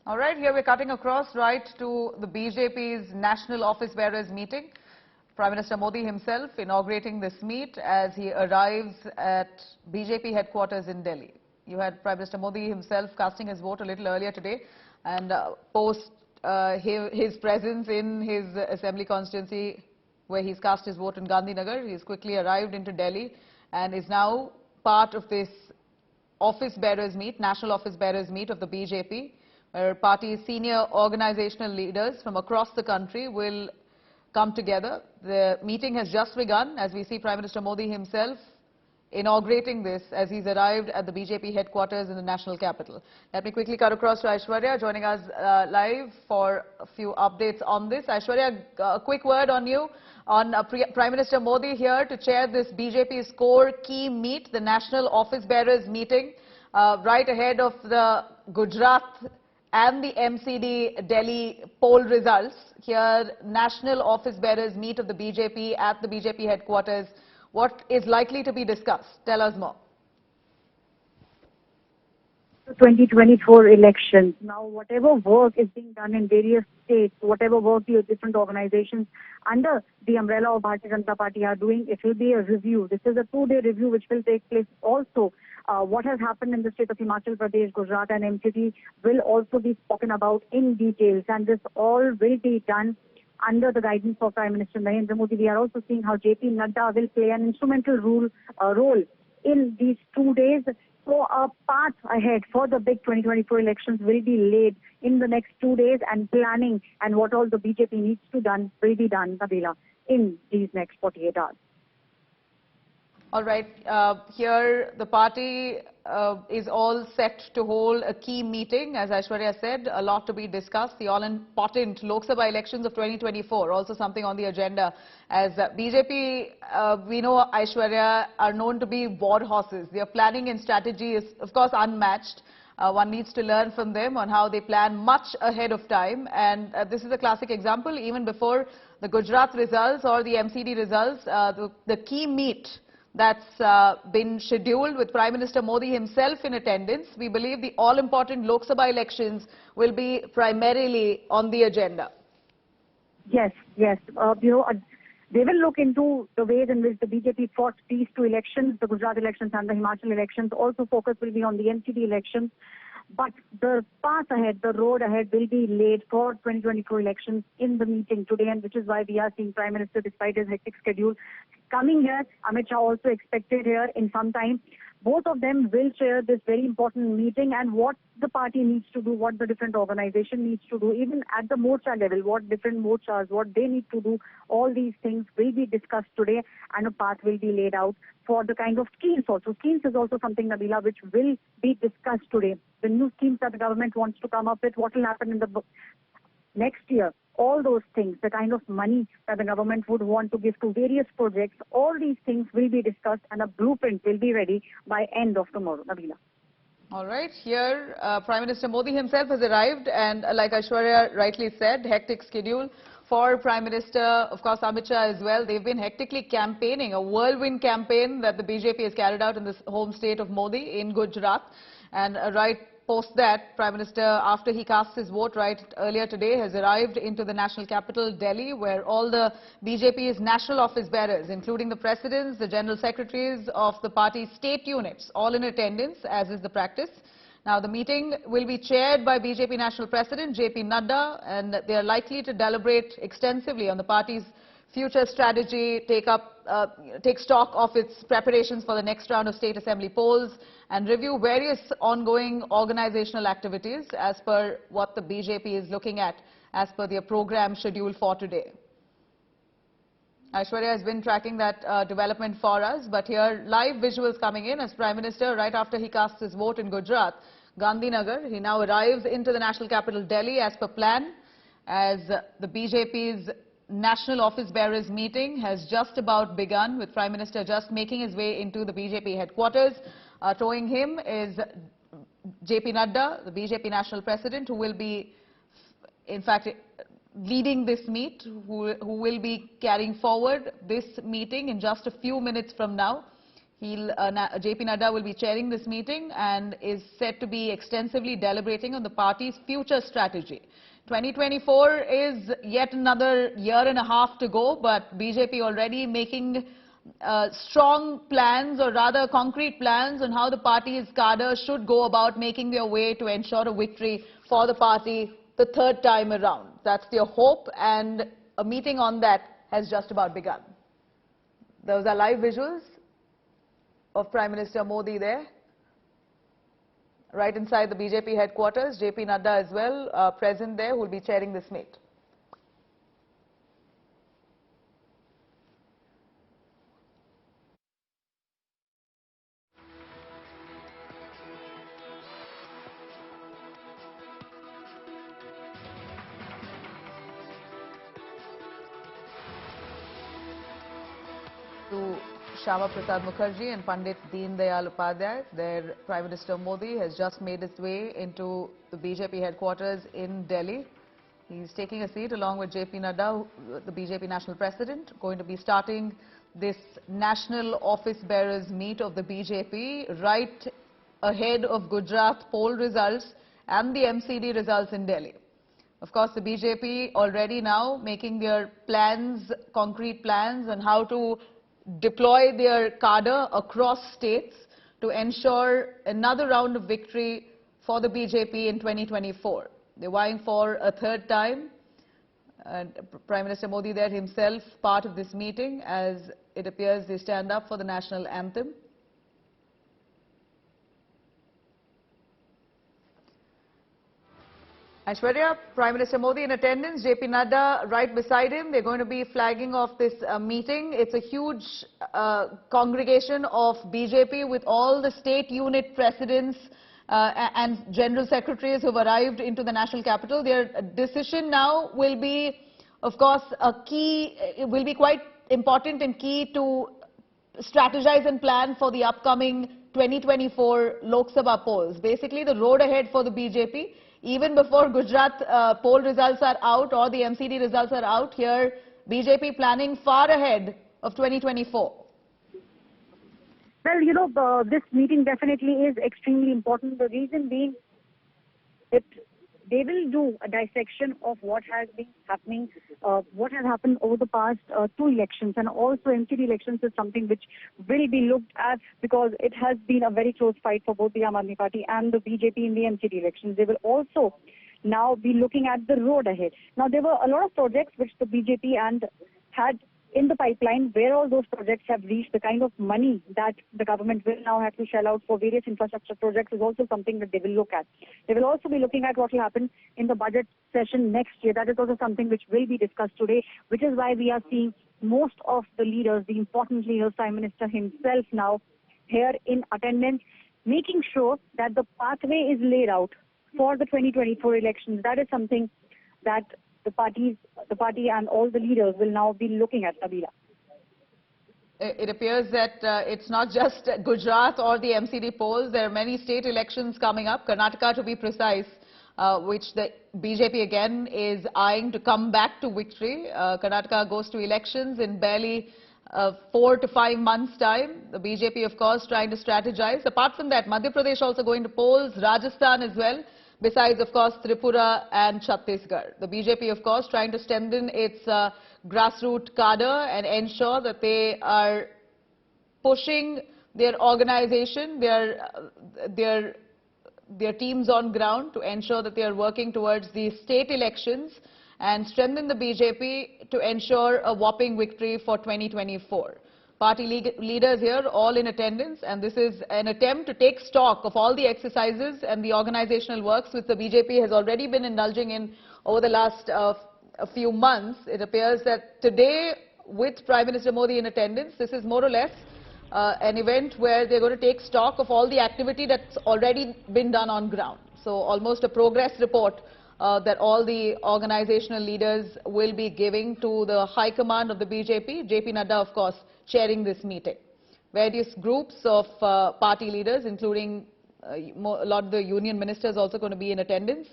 All right, here we're cutting across right to the BJP's National Office Bearers meeting. Prime Minister Modi himself inaugurating this meet as he arrives at BJP headquarters in Delhi. You had Prime Minister Modi himself casting his vote a little earlier today, and post his presence in his assembly constituency where he's cast his vote in Gandhinagar, he's quickly arrived into Delhi and is now part of this office bearers meet, National Office Bearers meet of the BJP, where party's senior organizational leaders from across the country will come together. The meeting has just begun as we see Prime Minister Modi himself inaugurating this as he's arrived at the BJP headquarters in the national capital. Let me quickly cut across to Aishwarya, joining us live for a few updates on this. Aishwarya, a quick word on you, on Prime Minister Modi here to chair this BJP's core key meet, the National Office Bearers meeting, right ahead of the Gujarat and the MCD Delhi poll results. Here, National Office Bearers meet of the BJP at the BJP headquarters. What is likely to be discussed? Tell us more. 2024 elections. Now, whatever work is being done in various states, whatever work the different organizations under the umbrella of Bharatiya Janata Party are doing, it will be a review. This is a two-day review which will take place also. What has happened in the state of Himachal Pradesh, Gujarat and MCD will also be spoken about in details, and this all will be done under the guidance of Prime Minister Narendra Modi. We are also seeing how JP Nadda will play an instrumental role in these 2 days. So a path ahead for the big 2024 elections will be laid in the next 2 days, and planning and what all the BJP needs to done will be done, Nabila, in these next 48 hours. All right, here the party is all set to hold a key meeting. As Aishwarya said, a lot to be discussed. The all-important Lok Sabha elections of 2024, also something on the agenda. As BJP, we know, Aishwarya, are known to be war horses. Their planning and strategy is, of course, unmatched. One needs to learn from them on how they plan much ahead of time. And this is a classic example. Even before the Gujarat results or the MCD results, the key meet that's been scheduled with Prime Minister Modi himself in attendance. We believe the all-important Lok Sabha elections will be primarily on the agenda. Yes. They will look into the ways in which the BJP fought these two elections, the Gujarat elections and the Himachal elections. Also, focus will be on the MCD elections. But the path ahead, the road ahead will be laid for 2024 elections in the meeting today, and which is why we are seeing Prime Minister, despite his hectic schedule, coming here. Amit Shah also expected here in some time. Both of them will chair this very important meeting, and what the party needs to do, what the different organization needs to do, even at the morcha level, what different morchas, what they need to do, all these things will be discussed today, and a path will be laid out for the kind of schemes also. Schemes is also something, Nabila, which will be discussed today. The new schemes that the government wants to come up with, what will happen in the next year, all those things, the kind of money that the government would want to give to various projects, all these things will be discussed, and a blueprint will be ready by end of tomorrow, Nabila. All right, here Prime Minister Modi himself has arrived, and like Aishwarya rightly said, hectic schedule for Prime Minister, of course Amit Shah as well. They've been hectically campaigning, a whirlwind campaign that the BJP has carried out in the home state of Modi in Gujarat. And right post that, Prime Minister, after he cast his vote right earlier today, has arrived into the national capital, Delhi, where all the BJP's national office bearers, including the presidents, the general secretaries of the party's state units, all in attendance, as is the practice. Now, the meeting will be chaired by BJP National President JP Nadda, and they are likely to deliberate extensively on the party's future strategy, take stock of its preparations for the next round of state assembly polls, and review various ongoing organizational activities as per what the BJP is looking at as per their program schedule for today. Aishwarya has been tracking that development for us, but here live visuals coming in as Prime Minister, right after he casts his vote in Gujarat, Gandhinagar, he now arrives into the national capital Delhi as per plan, as the BJP's National Office Bearers meeting has just about begun, with Prime Minister just making his way into the BJP headquarters. Towing him is JP Nadda, the BJP National President, who will be, in fact, leading this meet, who will be carrying forward this meeting in just a few minutes from now. JP Nadda will be chairing this meeting and is said to be extensively deliberating on the party's future strategy. 2024 is yet another year and a half to go, but BJP already making strong plans, or rather concrete plans, on how the party's cadre should go about making their way to ensure a victory for the party the third time around. That's their hope, and a meeting on that has just about begun. Those are live visuals of Prime Minister Modi there, right inside the BJP headquarters. JP Nadda as well present there, who will be chairing this meet. To Shyama Prasad Mukherjee and Pandit Deen Dayal Upadhyay, their Prime Minister Modi has just made his way into the BJP headquarters in Delhi. He's taking a seat along with JP Nadda, the BJP National President, going to be starting this National Office Bearers Meet of the BJP right ahead of Gujarat poll results and the MCD results in Delhi. Of course, the BJP already now making their plans, concrete plans on how to deploy their cadre across states to ensure another round of victory for the BJP in 2024. They're vying for a third time. Prime Minister Modi there himself part of this meeting, as it appears they stand up for the national anthem. Aishwarya, Prime Minister Modi in attendance, JP Nadda right beside him. They're going to be flagging off this meeting. It's a huge congregation of BJP with all the state unit presidents and general secretaries who have arrived into the national capital. Their decision now will be, of course, it will be quite important and key to strategize and plan for the upcoming 2024 Lok Sabha polls. Basically, the road ahead for the BJP. Even before Gujarat poll results are out or the MCD results are out, here BJP planning far ahead of 2024. Well, this meeting definitely is extremely important. The reason being that they will do a dissection of what has been happening, what has happened over the past two elections, and also MCD elections is something which will be looked at because it has been a very close fight for both the Aam Aadmi Party and the BJP in the MCD elections. They will also now be looking at the road ahead. Now, there were a lot of projects which the BJP had in the pipeline. Where all those projects have reached, the kind of money that the government will now have to shell out for various infrastructure projects is also something that they will look at. They will also be looking at what will happen in the budget session next year. That is also something which will be discussed today, which is why we are seeing most of the leaders, the important leaders, Prime Minister himself now here in attendance, making sure that the pathway is laid out for the 2024 elections. That is something that the party and all the leaders will now be looking at, Nabila. It appears that it's not just Gujarat or the MCD polls. There are many state elections coming up, Karnataka to be precise, which the BJP again is eyeing to come back to victory. Karnataka goes to elections in barely 4 to 5 months' time. The BJP, of course, trying to strategize. Apart from that, Madhya Pradesh also going to polls, Rajasthan as well. Besides, of course, Tripura and Chhattisgarh. The BJP, of course, trying to strengthen its grassroots cadre and ensure that they are pushing their organization, their teams on ground to ensure that they are working towards the state elections and strengthen the BJP to ensure a whopping victory for 2024. Party leaders here all in attendance, and this is an attempt to take stock of all the exercises and the organizational works which the BJP has already been indulging in over the last a few months. It appears that today, with Prime Minister Modi in attendance, this is more or less an event where they're going to take stock of all the activity that's already been done on ground. So almost a progress report that all the organizational leaders will be giving to the High Command of the BJP. JP Nadda, of course, chairing this meeting. Various groups of party leaders, including a lot of the union ministers, also going to be in attendance.